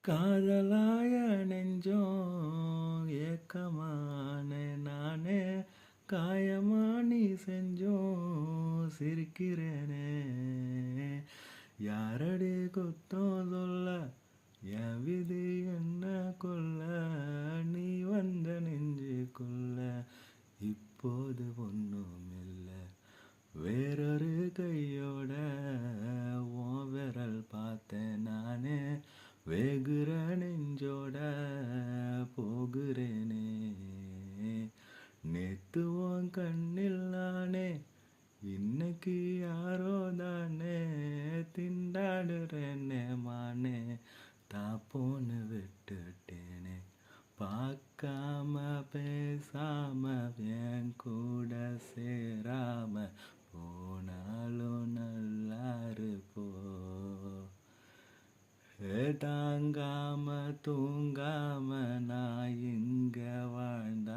காதலாய நெஞ்சோம் ஏக்கமான நானே காயமா நீ செஞ்சோம் சிரிக்கிறேனே யாரடி குத்தம் சொல்ல என் விதி என்ன கொல்ல நீ வந்த நெஞ்சுக்குள்ள இப்போது ஒன்றும் இல்லை வேறொரு கையோட உன் விரல் பார்த்தேன் நானே வேகுற நெஞ்சோட போகிறேனே நேத்து உன் கண்ணில் நானே இன்னைக்கு யாரோ தானே திண்டாடுறேனே மானே தாப்போன்னு விட்டுட்டேனே பார்க்காம பேசாம என் கூட சேராம போனாலும் நல்லா இருப்போ தாங்காம தூங்காம நான் இங்க வாழ்ந்த